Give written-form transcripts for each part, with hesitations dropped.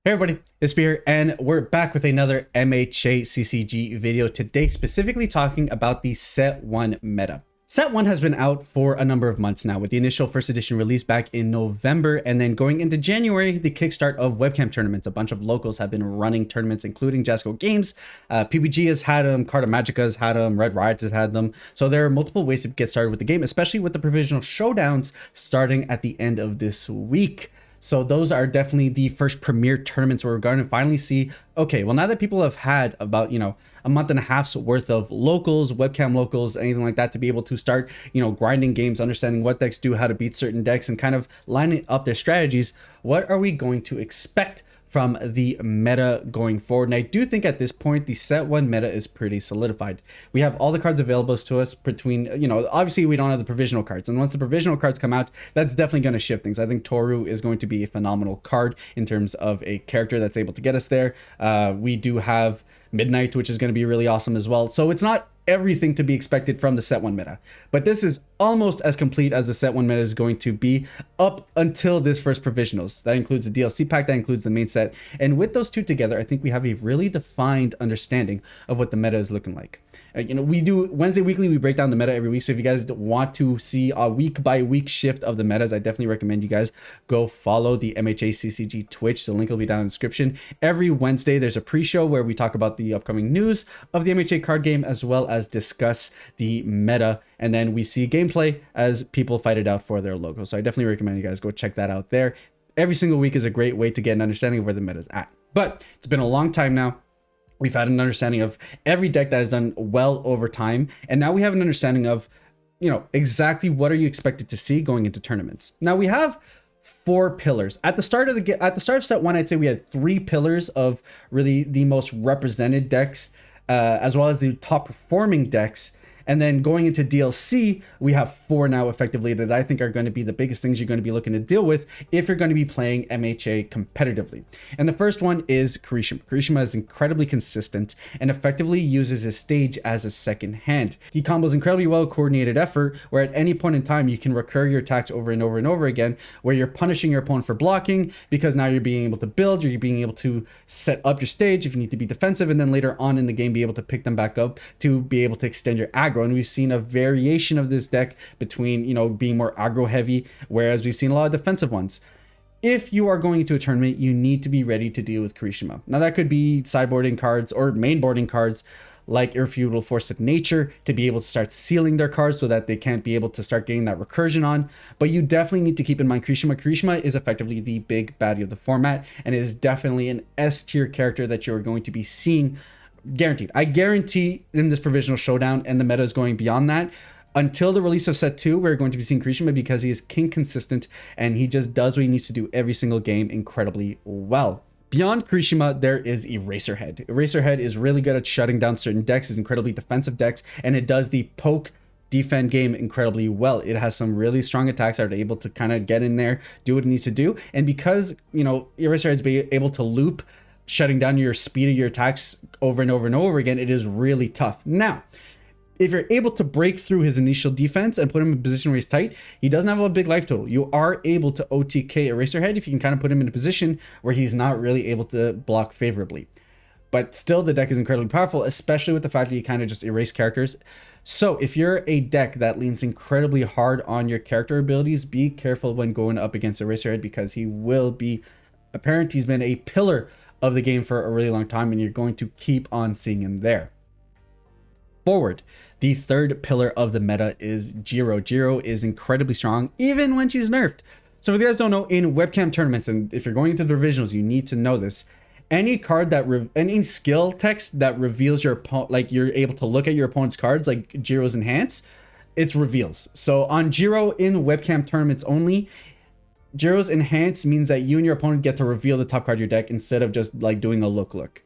Hey everybody, Espira, and we're back with another MHA CCG video today, specifically talking about the Set 1 meta. Set 1 has been out for a number of months now, with the initial first edition release back in November, and then going into January, the kickstart of webcam tournaments. A bunch of locals have been running tournaments, including Jasco Games. PBG has had them, Carta Magica has had them, Red Riot has had them. So there are multiple ways to get started with the game, especially with the Provisional Showdowns starting at the end of this week. So those are definitely the first premier tournaments where we're going to finally see, okay, well, now that people have had about, a month and a half's worth of locals, webcam locals, anything like that, to be able to start, grinding games, understanding what decks do, how to beat certain decks, and kind of lining up their strategies, what are we going to expect from the meta going forward? And I do think at this point, the Set 1 meta is pretty solidified. We have all the cards available to us between, obviously we don't have the provisional cards. And once the provisional cards come out, that's definitely going to shift things. I think Toru is going to be a phenomenal card in terms of a character that's able to get us there. We do have Midnight, which is going to be really awesome as well. So it's not everything to be expected from the Set 1 meta, but this is almost as complete as the Set 1 meta is going to be up until this first provisionals. That includes the DLC pack, that includes the main set, and with those two together, I think we have a really defined understanding of what the meta is looking like. We do Wednesday weekly, we break down the meta every week, so if you guys want to see a week by week shift of the metas, I definitely recommend you guys go follow the MHA CCG Twitch. The link will be down in the description. Every Wednesday there's a pre-show where we talk about the upcoming news of the MHA card game, as well as discuss the meta, and then we see gameplay as people fight it out for their logo. So I definitely recommend you guys go check that out there. Every single week is a great way to get an understanding of where the meta is at. But it's been a long time now. We've had an understanding of every deck that has done well over time, and now we have an understanding of, exactly what are you expected to see going into tournaments. Now we have 4 pillars at the start of Set 1. I'd say we had 3 pillars of really the most represented decks, as well as the top performing decks. And then going into DLC, we have 4 now effectively that I think are going to be the biggest things you're going to be looking to deal with if you're going to be playing MHA competitively. And the first one is Kirishima. Kirishima is incredibly consistent and effectively uses his stage as a second hand. He combos incredibly well coordinated effort, where at any point in time you can recur your attacks over and over and over again, where you're punishing your opponent for blocking because now you're being able to build, you're being able to set up your stage if you need to be defensive, and then later on in the game be able to pick them back up to be able to extend your aggro. And we've seen a variation of this deck between, being more aggro heavy, whereas we've seen a lot of defensive ones. If you are going into a tournament, you need to be ready to deal with Kirishima. Now that could be sideboarding cards or mainboarding cards like Irrefutable Force of Nature to be able to start sealing their cards so that they can't be able to start getting that recursion on. But you definitely need to keep in mind Kirishima. Kirishima is effectively the big baddie of the format, and it is definitely an S tier character that you're going to be seeing. Guaranteed. I guarantee in this Provisional Showdown, and the meta is going beyond that, until the release of Set 2, we're going to be seeing Kirishima because he is king consistent and he just does what he needs to do every single game incredibly well. Beyond Kirishima, there is Eraserhead. Eraserhead is really good at shutting down certain decks, is incredibly defensive decks, and it does the poke defend game incredibly well. It has some really strong attacks that are able to kind of get in there, do what it needs to do, and because, Eraserhead is able to loop shutting down your speed of your attacks over and over and over again, it is really tough. Now, if you're able to break through his initial defense and put him in a position where he's tight, he doesn't have a big life total. You are able to OTK Eraserhead if you can kind of put him in a position where he's not really able to block favorably. But still, the deck is incredibly powerful, especially with the fact that you kind of just erase characters. So if you're a deck that leans incredibly hard on your character abilities, be careful when going up against Eraserhead, because he will be apparent. He's been a pillar of the game for a really long time, and you're going to keep on seeing him there. Forward, the third pillar of the meta is Jiro. Jiro is incredibly strong even when she's nerfed. So if you guys don't know, in webcam tournaments, and if you're going into the provisionals, you need to know this. Any card that any skill text that reveals your opponent, like you're able to look at your opponent's cards, like Jiro's Enhance, it's reveals. So on Jiro in webcam tournaments only, Jiro's Enhance means that you and your opponent get to reveal the top card of your deck instead of just like doing a look.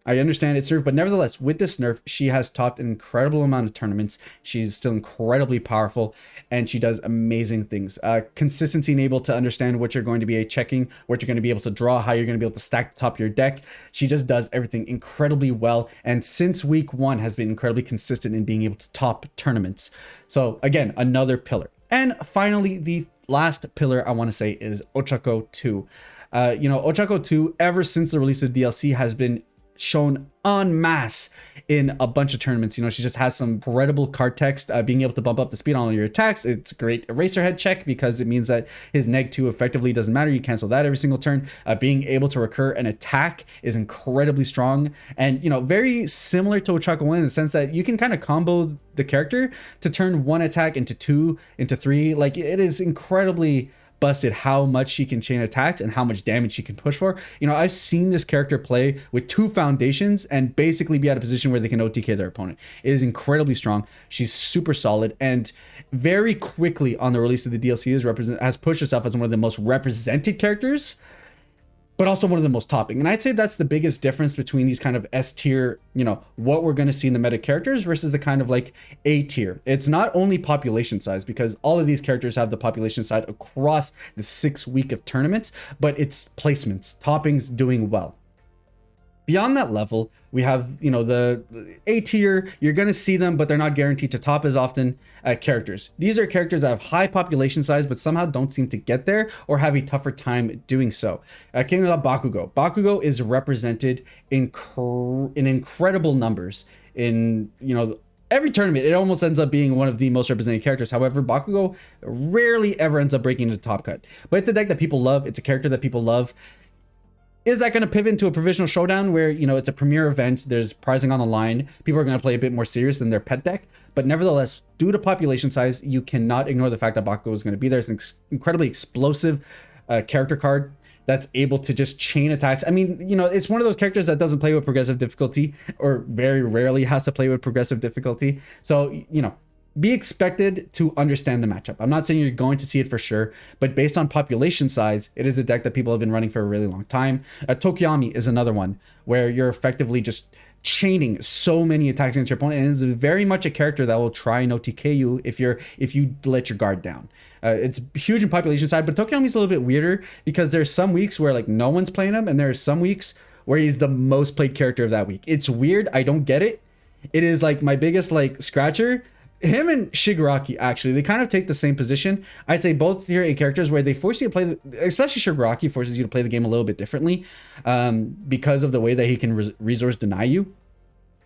I understand it's nerfed, but nevertheless, with this nerf, she has topped an incredible amount of tournaments. She's still incredibly powerful, and she does amazing things. Consistency and able to understand what you're going to be checking, what you're going to be able to draw, how you're going to be able to stack the top of your deck. She just does everything incredibly well, and since week 1 has been incredibly consistent in being able to top tournaments. So again, another pillar. And finally, the last pillar I want to say is Ochako 2. Ochako 2, ever since the release of DLC, has been shown en masse in a bunch of tournaments. She just has some incredible card text, being able to bump up the speed on all your attacks. It's a great eraser head check because it means that his neg 2 effectively doesn't matter. You cancel that every single turn. Being able to recur an attack is incredibly strong, and very similar to Ochako 1 in the sense that you can kind of combo the character to turn one attack into 2, into 3. Like, it is incredibly busted how much she can chain attacks and how much damage she can push for. I've seen this character play with 2 foundations and basically be at a position where they can OTK their opponent. It is incredibly strong. She's super solid, and very quickly on the release of the DLC has pushed herself as one of the most represented characters, but also one of the most topping. And I'd say that's the biggest difference between these kind of S tier, what we're going to see in the meta characters versus the kind of like A tier. It's not only population size, because all of these characters have the population side across the 6 week of tournaments, but it's placements, toppings, doing well. Beyond that level, we have, the A tier. You're going to see them, but they're not guaranteed to top as often. Characters. These are characters that have high population size, but somehow don't seem to get there or have a tougher time doing so. Kingdom of Bakugo. Bakugo is represented in incredible numbers in, every tournament. It almost ends up being one of the most represented characters. However, Bakugo rarely ever ends up breaking into top cut. But it's a deck that people love. It's a character that people love. Is that going to pivot into a Provisional Showdown where, it's a premier event, there's prizing on the line, people are going to play a bit more serious than their pet deck? But nevertheless, due to population size, you cannot ignore the fact that Bakugo is going to be there. It's an incredibly explosive character card that's able to just chain attacks. I mean, it's one of those characters that doesn't play with progressive difficulty, or very rarely has to play with progressive difficulty. So, be expected to understand the matchup. I'm not saying you're going to see it for sure, but based on population size, it is a deck that people have been running for a really long time. Tokiyami is another one where you're effectively just chaining so many attacks against your opponent, and it's very much a character that will try and OTK you if you let your guard down. It's huge in population side, but Tokiyami's a little bit weirder because there's some weeks where like no one's playing him, and there's some weeks where he's the most played character of that week. It's weird. I don't get it. It is like my biggest like scratcher. Him and Shigaraki, actually, they kind of take the same position. I'd say both tier A characters where they force you to play, especially Shigaraki forces you to play the game a little bit differently because of the way that he can resource deny you.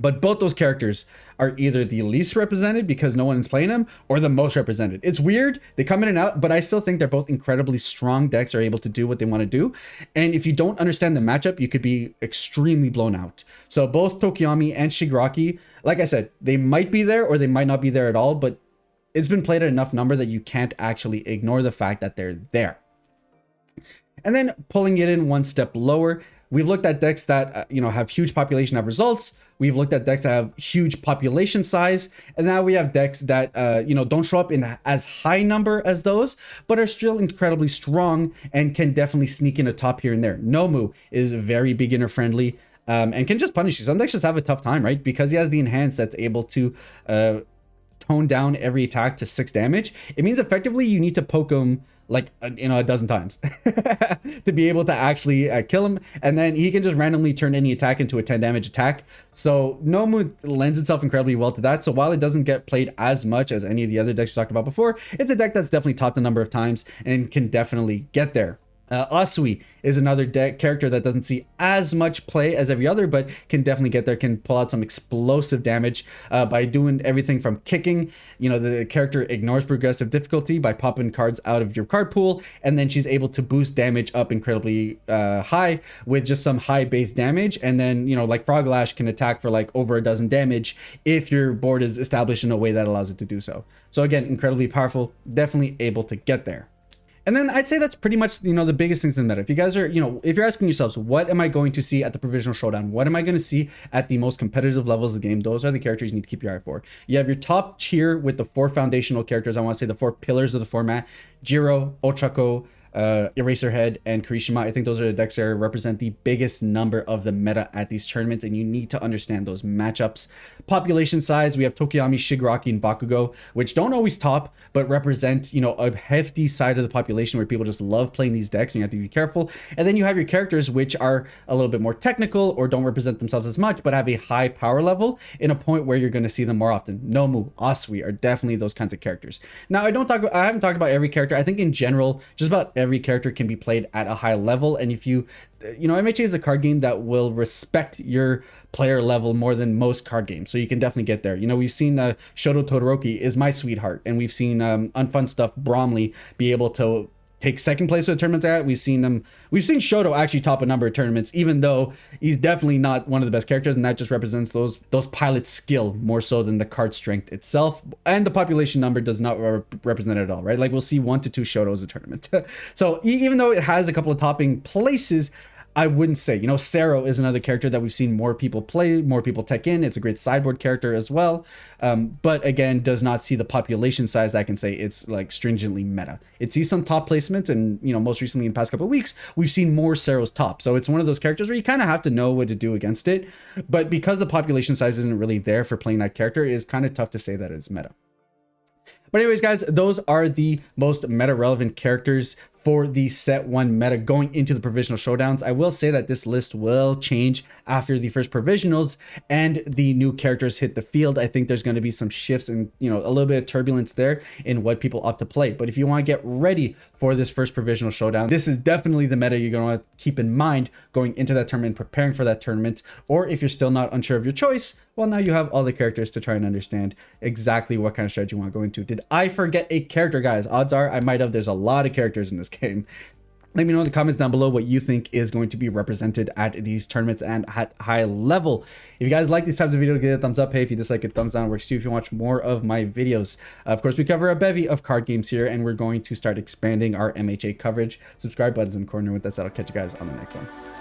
But both those characters are either the least represented because no one's playing them, or the most represented. It's weird. They come in and out, but I still think they're both incredibly strong decks, are able to do what they want to do. And if you don't understand the matchup, you could be extremely blown out. So both Tokiyami and Shigaraki, like I said, they might be there or they might not be there at all, but it's been played at enough number that you can't actually ignore the fact that they're there. And then pulling it in one step lower, we've looked at decks that have huge population of results. We've looked at decks that have huge population size, and now we have decks that don't show up in as high number as those, but are still incredibly strong and can definitely sneak in a top here and there. Nomu is very beginner friendly and can just punish you. Some decks just have a tough time, right? Because he has the enhance that's able to tone down every attack to 6 damage. It means effectively you need to poke him like a dozen times to be able to actually kill him, and then he can just randomly turn any attack into a 10 damage attack. So Nomu lends itself incredibly well to that. So while it doesn't get played as much as any of the other decks we talked about before, it's a deck that's definitely topped a number of times and can definitely get there. Asui is another character that doesn't see as much play as every other, but can definitely get there, can pull out some explosive damage by doing everything from kicking. The character ignores progressive difficulty by popping cards out of your card pool, and then she's able to boost damage up incredibly high with just some high base damage. And then, like Frog Lash can attack for like over a dozen damage if your board is established in a way that allows it to do so. So again, incredibly powerful, definitely able to get there. And then I'd say that's pretty much, the biggest things in the meta. If you guys are, if you're asking yourselves, what am I going to see at the Provisional Showdown? What am I going to see at the most competitive levels of the game? Those are the characters you need to keep your eye for. You have your top tier with the 4 foundational characters. I want to say the 4 pillars of the format: Jiro, Ochako, Eraserhead, and Kirishima. I think those are the decks that represent the biggest number of the meta at these tournaments, and you need to understand those matchups. Population size, we have Tokoyami, Shigaraki, and Bakugo, which don't always top, but represent, you know, a hefty side of the population where people just love playing these decks, and you have to be careful. And then you have your characters, which are a little bit more technical or don't represent themselves as much, but have a high power level in a point where you're going to see them more often. Nomu, Asui are definitely those kinds of characters. Now, I haven't talked about every character. I think in general, just about every character can be played at a high level. And if you know, MHA is a card game that will respect your player level more than most card games. So you can definitely get there. You know, we've seen Shoto Todoroki is my sweetheart. And we've seen Unfun Stuff Bromley be able to take second place with tournaments at. We've seen Shoto actually top a number of tournaments, even though he's definitely not one of the best characters, and that just represents those pilots' skill more so than the card strength itself. And the population number does not represent it at all, right? Like we'll see 1 to 2 Shotos a tournament. So even though it has a couple of topping places, I wouldn't say, you know, Sero is another character that we've seen more people play, more people tech in. It's a great sideboard character as well. But again, does not see the population size. I can say it's like stringently meta. It sees some top placements, and, you know, most recently in the past couple of weeks, we've seen more Seros top. So it's one of those characters where you kind of have to know what to do against it. But because the population size isn't really there for playing that character, it is kind of tough to say that it's meta. But anyways, guys, those are the most meta relevant characters for the set 1 meta going into the provisional showdowns. I will say that this list will change after the first provisionals and the new characters hit the field. I think there's going to be some shifts and, you know, a little bit of turbulence there in what people opt to play. But if you want to get ready for this first provisional showdown, this is definitely the meta you're going to keep in mind going into that tournament, preparing for that tournament. Or if you're still not unsure of your choice, well, now you have all the characters to try and understand exactly what kind of strategy you want to go into. Did I forget a character, guys? Odds are I might have. There's a lot of characters in this game. Let me know in the comments down below what you think is going to be represented at these tournaments and at high level. If you guys like these types of videos, give it a thumbs up. Hey, if you dislike it, thumbs down works too if you watch more of my videos. Of course, we cover a bevy of card games here, and we're going to start expanding our MHA coverage. Subscribe button's in the corner. With that said, I'll catch you guys on the next one.